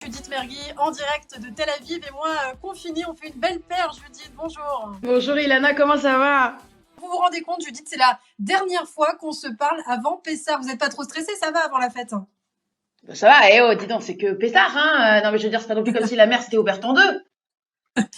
Judith Mergui en direct de Tel Aviv et moi confinée. On fait une belle paire, Judith. Bonjour. Bonjour Ilana, comment ça va? Vous vous rendez compte, Judith, c'est la dernière fois qu'on se parle avant Pessah. Vous n'êtes pas trop stressée, ça va avant la fête? Ça va, dis donc, c'est que Pessard, hein. Non mais je veux dire, c'est pas non plus comme si la mer s'était ouverte en deux.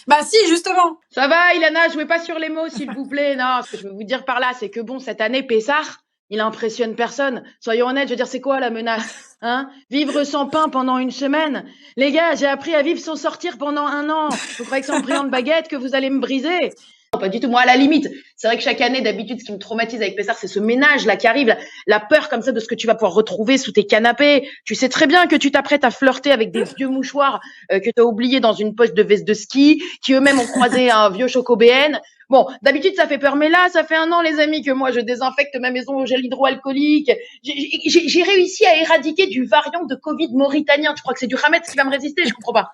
Bah si, justement. Ça va Ilana, jouez pas sur les mots s'il vous plaît. Non, ce que je veux vous dire par là, c'est que bon, cette année, Pessard, il impressionne personne. Soyons honnêtes, je veux dire, c'est quoi la menace? Hein? Vivre sans pain pendant une semaine? Les gars, j'ai appris à vivre sans sortir pendant 1 an. Vous croyez que c'est en priant de baguette que vous allez me briser? Non, pas du tout. Moi, à la limite, c'est vrai que chaque année, d'habitude, ce qui me traumatise avec Pessard, c'est ce ménage là qui arrive, la peur comme ça de ce que tu vas pouvoir retrouver sous tes canapés. Tu sais très bien que tu t'apprêtes à flirter avec des vieux mouchoirs que tu as oubliés dans une poche de veste de ski, qui eux-mêmes ont croisé un vieux chocobéen. Bon, d'habitude, ça fait peur, mais là, ça fait 1 an, les amis, que moi, je désinfecte ma maison au gel hydroalcoolique. J'ai réussi à éradiquer du variant de Covid mauritanien. Tu crois que c'est du Hametz qui va me résister? Je comprends pas.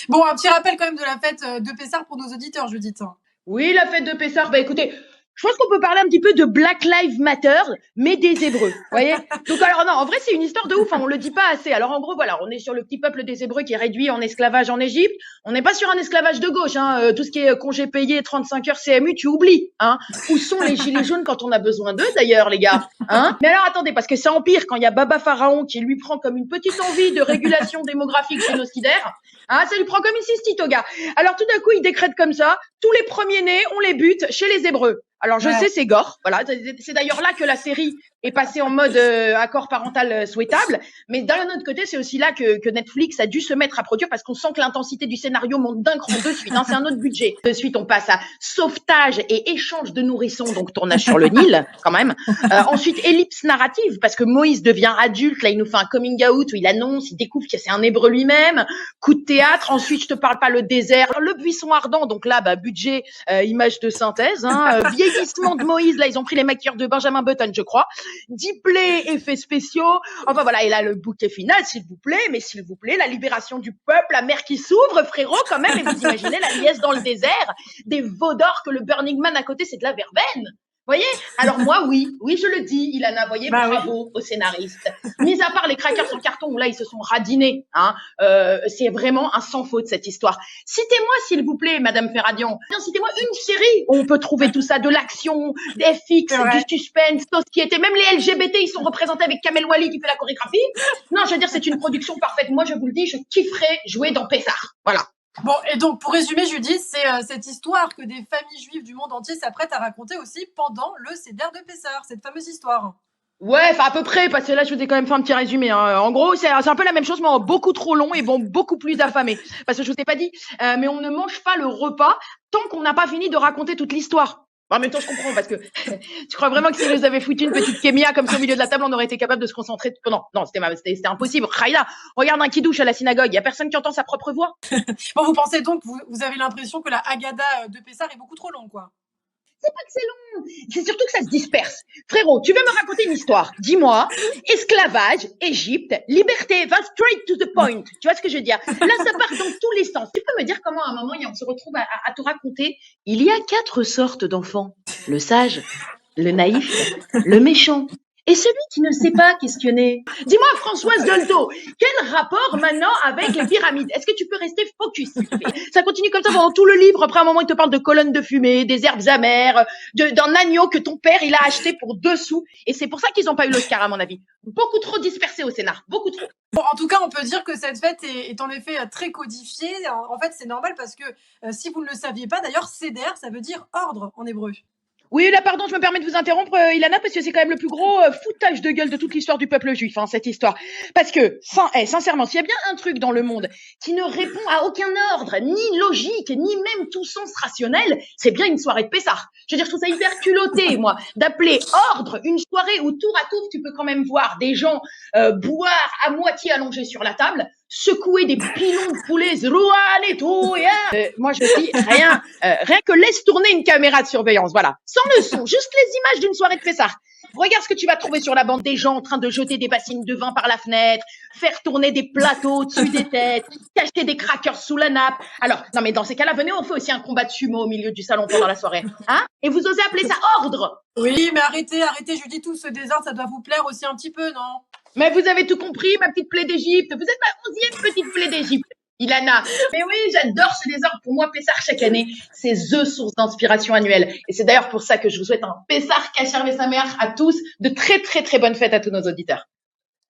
Bon, un petit rappel quand même de la fête de Pessah pour nos auditeurs, Judith. Oui, la fête de Pessah, bah écoutez, je pense qu'on peut parler un petit peu de Black Lives Matter, mais des Hébreux, voyez. Donc alors non, en vrai c'est une histoire de ouf, hein, on le dit pas assez. Alors en gros voilà, on est sur le petit peuple des Hébreux qui est réduit en esclavage en Égypte. On n'est pas sur un esclavage de gauche, hein. Tout ce qui est congé payé, 35 heures CMU, tu oublies, hein. Où sont les gilets jaunes quand on a besoin d'eux d'ailleurs, les gars, hein. Mais alors attendez, parce que c'est empire quand il y a Baba Pharaon qui lui prend comme une petite envie de régulation démographique génocidaire. Ah, ça lui prend comme une cystite au gars. Alors tout d'un coup, il décrète comme ça, tous les premiers-nés, on les bute chez les Hébreux. Alors je sais, c'est gore, voilà. C'est d'ailleurs là que la série est passée en mode accord parental souhaitable. Mais d'un autre côté, c'est aussi là que Netflix a dû se mettre à produire parce qu'on sent que l'intensité du scénario monte d'un cran de suite. Hein, c'est un autre budget. De suite, on passe à sauvetage et échange de nourrissons, donc tournage sur le Nil quand même. Ensuite, ellipse narrative parce que Moïse devient adulte. Là, il nous fait un coming out où il annonce, il découvre que c'est un Hébreu lui-même. Coup de théâtre. Ensuite, je te parle pas le désert, le buisson ardent. Donc là, bah budget, image de synthèse. Hein, vieillissement de Moïse. Là, ils ont pris les maquilleurs de Benjamin Button, je crois. Diplé, effets spéciaux. Enfin voilà. Et là, le bouquet final, s'il vous plaît. Mais s'il vous plaît, la libération du peuple, la mer qui s'ouvre, frérot, quand même. Et vous imaginez la liesse dans le désert, des veaux d'or que le Burning Man à côté, c'est de la verveine. Voyez? Alors moi, oui, je le dis, Ilana, voyez, bravo aux scénaristes. Mis à part les crackers en carton où là, ils se sont radinés, hein, c'est vraiment un sans faute, cette histoire. Citez-moi, s'il vous plaît, Madame Ferradian, citez-moi une série où on peut trouver tout ça, de l'action, des FX, du suspense, société, même les LGBT, ils sont représentés avec Kamel Wally qui fait la chorégraphie. Non, je veux dire, c'est une production parfaite. Moi, je vous le dis, je kifferais jouer dans Pessard. Voilà. Bon, et donc, pour résumer, Judith, c'est cette histoire que des familles juives du monde entier s'apprêtent à raconter aussi pendant le Seder de Pessah, cette fameuse histoire. Ouais, enfin à peu près, parce que là je vous ai quand même fait un petit résumé. Hein. En gros, c'est un peu la même chose, mais en beaucoup trop long et bon, beaucoup plus affamé. Parce que je vous ai pas dit, mais on ne mange pas le repas tant qu'on n'a pas fini de raconter toute l'histoire. En même temps, je comprends, parce que tu crois vraiment que si vous avez foutu une petite kémia comme ça au milieu de la table, on aurait été capable de se concentrer? Non, c'était impossible. Raïla, regarde un kidouche à la synagogue, il y a personne qui entend sa propre voix. Bon, vous pensez donc, vous avez l'impression que la Haggadah de Pessah est beaucoup trop longue, quoi. C'est pas que c'est long, c'est surtout que ça se disperse. Frérot, tu veux me raconter une histoire? Dis-moi, esclavage, Égypte, liberté, va straight to the point. Tu vois ce que je veux dire? Là, ça part dans tous les sens. Tu peux me dire comment à un moment, on se retrouve à te raconter? Il y a 4 sortes d'enfants. Le sage, le naïf, le méchant. Et celui qui ne sait pas questionner. Dis-moi, Françoise Dolto, quel rapport maintenant avec les pyramides? Est-ce que tu peux rester focus? Ça continue comme ça pendant tout le livre. Après un moment, il te parle de colonnes de fumée, des herbes amères, d'un agneau que ton père, il a acheté pour 2 sous. Et c'est pour ça qu'ils n'ont pas eu l'Oscar, à mon avis. Beaucoup trop dispersés au Sénat. Beaucoup trop. Bon, en tout cas, on peut dire que cette fête est en effet très codifiée. En fait, c'est normal parce que si vous ne le saviez pas, d'ailleurs, Seder, ça veut dire ordre en hébreu. Oui, là, pardon, je me permets de vous interrompre, Ilana, parce que c'est quand même le plus gros foutage de gueule de toute l'histoire du peuple juif, hein, cette histoire. Parce que, sincèrement, s'il y a bien un truc dans le monde qui ne répond à aucun ordre, ni logique, ni même tout sens rationnel, c'est bien une soirée de Pessah. Je veux dire, je trouve ça hyper culotté, moi, d'appeler ordre une soirée où tour à tour, tu peux quand même voir des gens boire à moitié allongés sur la table, secouer des pilons de poulet, Zrouan et tout, yeah. Moi, je dis rien que laisse tourner une caméra de surveillance, voilà. Sans le son, juste les images d'une soirée de Pessah. Regarde ce que tu vas trouver sur la bande, des gens en train de jeter des bassines de vin par la fenêtre, faire tourner des plateaux au-dessus des têtes, cacher des crackers sous la nappe. Alors, non mais dans ces cas-là, venez, on fait aussi un combat de sumo au milieu du salon pendant la soirée. Hein? Et vous osez appeler ça ordre? Oui, mais arrêtez, Judith, tout ce désordre, ça doit vous plaire aussi un petit peu, non? Mais vous avez tout compris, ma petite plaie d'Égypte. Vous êtes ma 11e petite plaie d'Égypte, Ilana. Mais oui, j'adore ce désordre. Pour moi, Pessar, chaque année, c'est THE source d'inspiration annuelle. Et c'est d'ailleurs pour ça que je vous souhaite un Pessar Cachar Vesamer à tous. De très, très, très bonnes fêtes à tous nos auditeurs.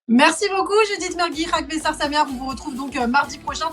Merci beaucoup, Judith Mergui, Chag Bessar Samer. On vous retrouve donc mardi prochain.